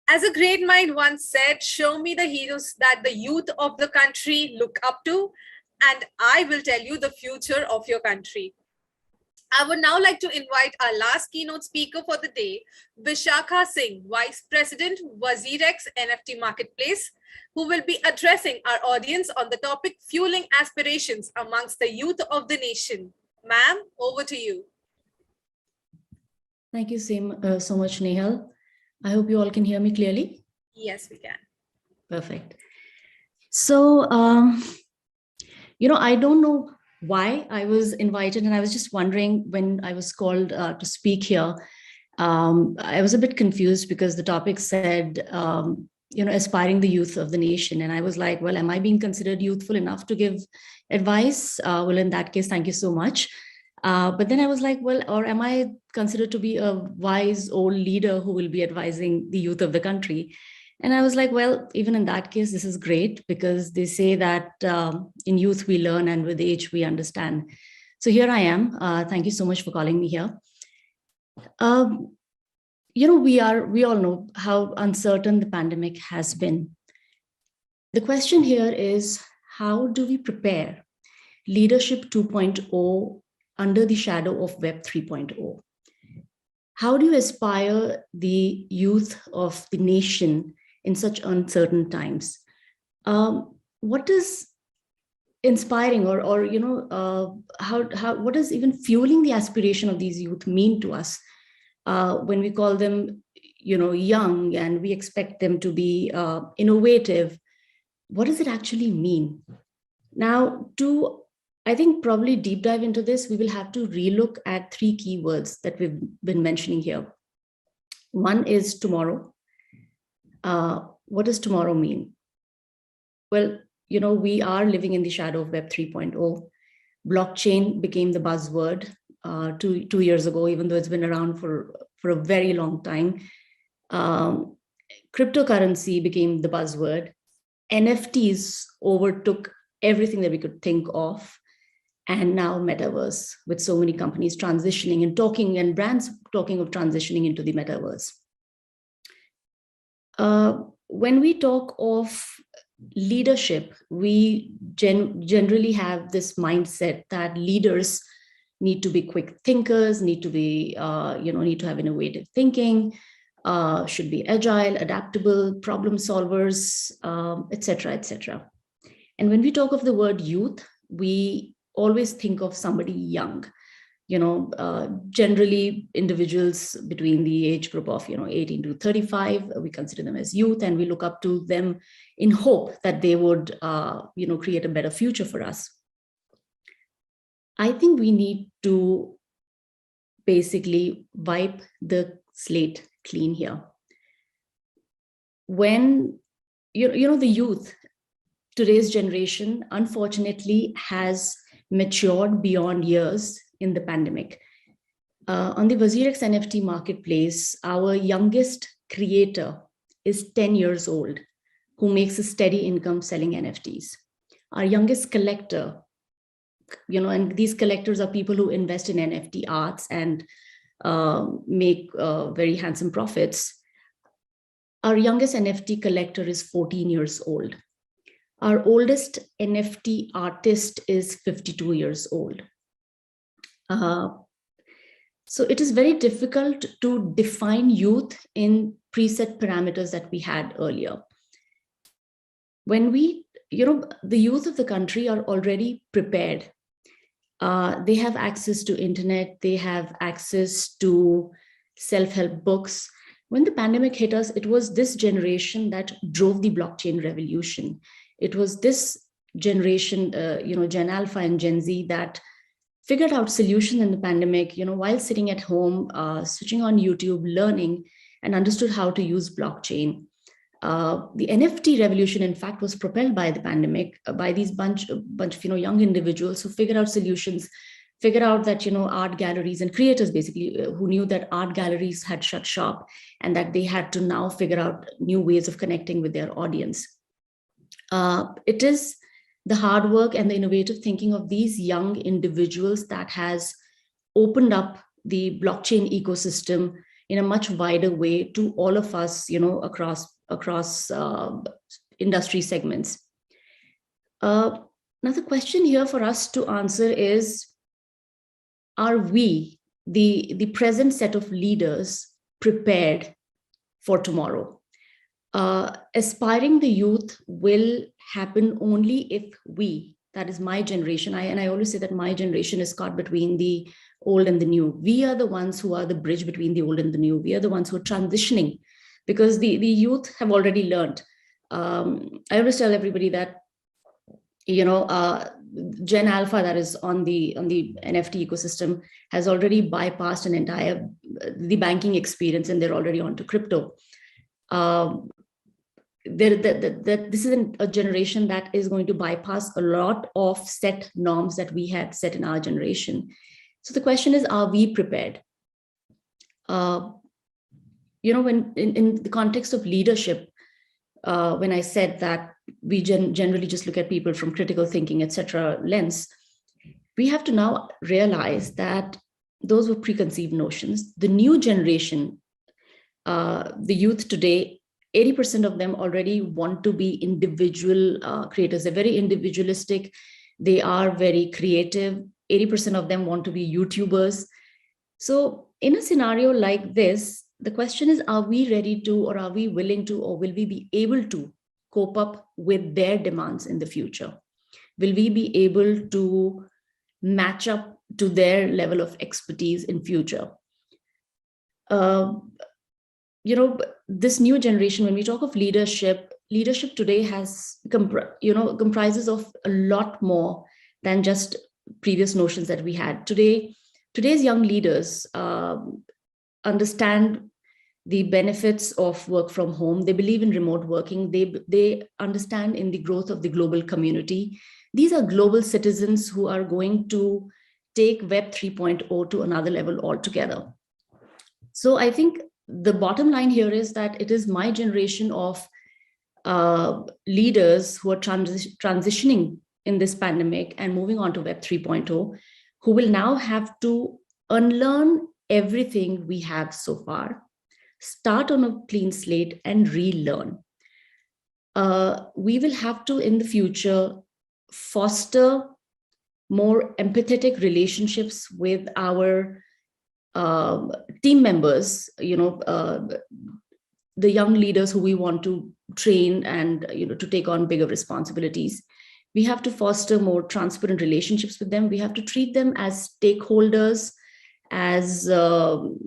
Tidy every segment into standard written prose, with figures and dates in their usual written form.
As a great mind once said, show me the heroes that the youth of the country look up to, and I will tell you the future of your country. I would now like to invite our last keynote speaker for the day, Vishakha Singh, Vice President, WazirX NFT Marketplace, who will be addressing our audience on the topic Fueling Aspirations amongst the youth of the nation. Ma'am, over to you. Thank you so much, Nehal. I hope you all can hear me clearly. Yes, we can. Perfect. So, I don't know why I was invited, and I was just wondering when I was called to speak here. I was a bit confused because the topic said, aspiring the youth of the nation. And I was like, well, am I being considered youthful enough to give advice? Well, in that case, thank you so much. But then I was like, well, or am I considered to be a wise old leader who will be advising the youth of the country? And I was like, well, even in that case, this is great because they say that in youth we learn and with age we understand. So here I am. Thank you so much for calling me here. We all know how uncertain the pandemic has been. The question here is, how do we prepare Leadership 2.0 under the shadow of Web 3.0? How do you aspire the youth of the nation in such uncertain times? What is inspiring what is even fueling the aspiration of these youth mean to us when we call them, young and we expect them to be innovative? What does it actually mean? Now, I think probably deep dive into this, we will have to relook at three keywords that we've been mentioning here. One is tomorrow. What does tomorrow mean? Well, we are living in the shadow of Web 3.0. Blockchain became the buzzword 2 years ago, even though it's been around for a very long time. Cryptocurrency became the buzzword. NFTs overtook everything that we could think of. And now metaverse, with so many companies transitioning and talking and brands talking of transitioning into the metaverse. When we talk of leadership, we generally have this mindset that leaders need to be quick thinkers, need to be, need to have innovative thinking, should be agile, adaptable, problem solvers, etc., etc. And when we talk of the word youth, we always think of somebody young, generally individuals between the age group of, 18 to 35, we consider them as youth, and we look up to them in hope that they would, create a better future for us. I think we need to basically wipe the slate clean here. When, the youth, today's generation, unfortunately, has matured beyond years in the pandemic. On the WazirX NFT marketplace, our youngest creator is 10 years old, who makes a steady income selling NFTs. Our youngest collector, and these collectors are people who invest in NFT arts and make very handsome profits. Our youngest NFT collector is 14 years old. Our oldest NFT artist is 52 years old. So it is very difficult to define youth in preset parameters that we had earlier. When we, the youth of the country are already prepared. They have access to internet, they have access to self-help books. When the pandemic hit us, it was this generation that drove the blockchain revolution. It was this generation, Gen Alpha and Gen Z, that figured out solutions in the pandemic, while sitting at home, switching on YouTube, learning, and understood how to use blockchain. The NFT revolution, in fact, was propelled by the pandemic, by these bunch of young individuals who figured out solutions, figured out that art galleries and creators basically who knew that art galleries had shut shop and that they had to now figure out new ways of connecting with their audience. It is the hard work and the innovative thinking of these young individuals that has opened up the blockchain ecosystem in a much wider way to all of us, across industry segments. Now the question here for us to answer is, are we, the present set of leaders, prepared for tomorrow? Aspiring the youth will happen only if we, that is my generation, I always say that my generation is caught between the old and the new. We are the ones who are the bridge between the old and the new. We are the ones who are transitioning, because the youth have already learned. I always tell everybody that, Gen Alpha, that is on the NFT ecosystem, has already bypassed an entire the banking experience, and they're already onto crypto. This is a generation that is going to bypass a lot of set norms that we had set in our generation. So the question is, are we prepared? When in the context of leadership, when I said that we generally just look at people from critical thinking, etc. lens, we have to now realize that those were preconceived notions. The new generation, the youth today, 80% of them already want to be individual creators. They're very individualistic. They are very creative. 80% of them want to be YouTubers. So in a scenario like this, the question is, are we ready to, or are we willing to, or will we be able to cope up with their demands in the future? Will we be able to match up to their level of expertise in future? This new generation, when we talk of leadership today has comprises of a lot more than just previous notions that we had. Today's young leaders understand the benefits of work from home. They believe in remote working. They understand in the growth of the global community. These are global citizens who are going to take Web 3.0 to another level altogether. So I think the bottom line here is that it is my generation of leaders who are transitioning in this pandemic and moving on to Web 3.0, who will now have to unlearn everything we have so far, start on a clean slate and relearn. We will have to, in the future, foster more empathetic relationships with our team members, the young leaders who we want to train and to take on bigger responsibilities. We have to foster more transparent relationships with them. We have to treat them as stakeholders, as an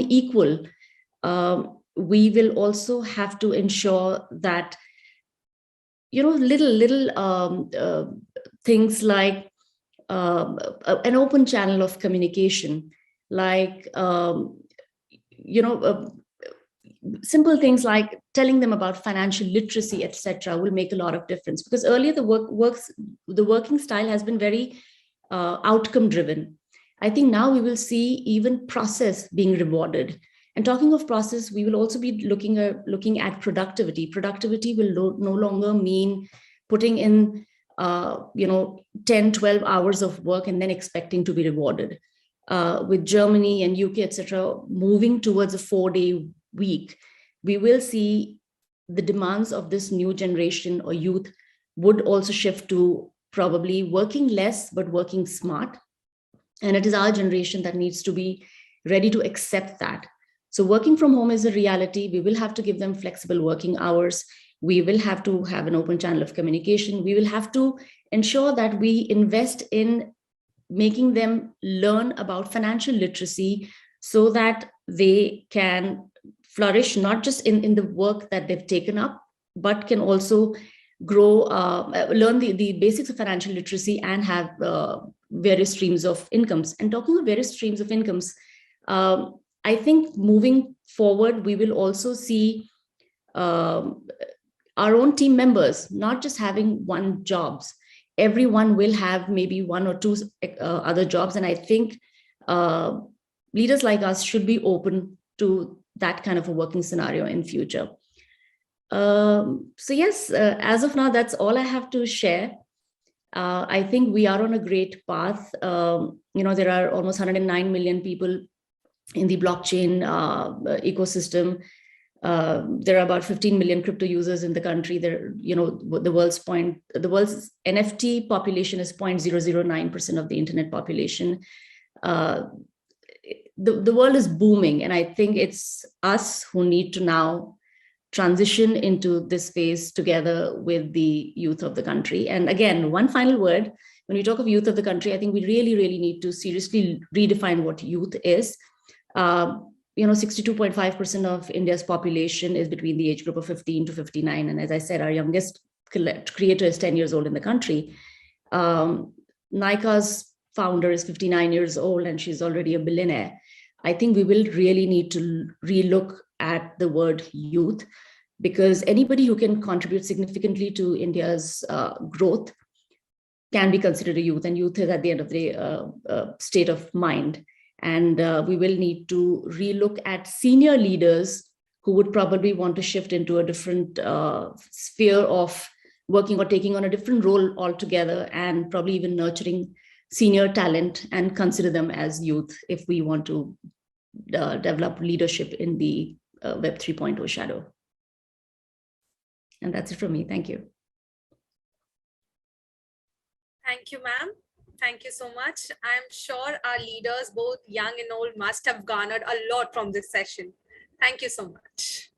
equal. We will also have to ensure that little things like an open channel of communication, like simple things like telling them about financial literacy, etc., will make a lot of difference. Because earlier the working style has been very outcome driven. I think now we will see even process being rewarded. And talking of process, we will also be looking at productivity. Productivity will no longer mean putting in 10, 12 hours of work and then expecting to be rewarded. With Germany and UK, etc., moving towards a 4-day week, we will see the demands of this new generation or youth would also shift to probably working less, but working smart. And it is our generation that needs to be ready to accept that. So working from home is a reality. We will have to give them flexible working hours. We will have to have an open channel of communication. We will have to ensure that we invest in making them learn about financial literacy so that they can flourish, not just in the work that they've taken up, but can also grow, learn the basics of financial literacy and have various streams of incomes. And talking of various streams of incomes, I think moving forward, we will also see our own team members not just having one jobs. Everyone will have maybe one or two other jobs. And I think leaders like us should be open to that kind of a working scenario in future. So yes, as of now, that's all I have to share. I think we are on a great path. There are almost 109 million people in the blockchain ecosystem. There are about 15 million crypto users in the country. There, the world's NFT population is 0.009% of the internet population. The world is booming, and I think it's us who need to now transition into this phase together with the youth of the country. And again, one final word, when we talk of youth of the country, I think we really, really need to seriously redefine what youth is. 62.5% of India's population is between the age group of 15 to 59. And as I said, our youngest creator is 10 years old in the country. Nika's founder is 59 years old and she's already a billionaire. I think we will really need to relook at the word youth, because anybody who can contribute significantly to India's growth can be considered a youth, and youth is at the end of the day state of mind. And we will need to relook at senior leaders who would probably want to shift into a different sphere of working or taking on a different role altogether, and probably even nurturing senior talent and consider them as youth if we want to develop leadership in the Web 3.0 shadow. And that's it from me. Thank you. Thank you, ma'am. Thank you so much. I'm sure our leaders, both young and old, must have garnered a lot from this session. Thank you so much.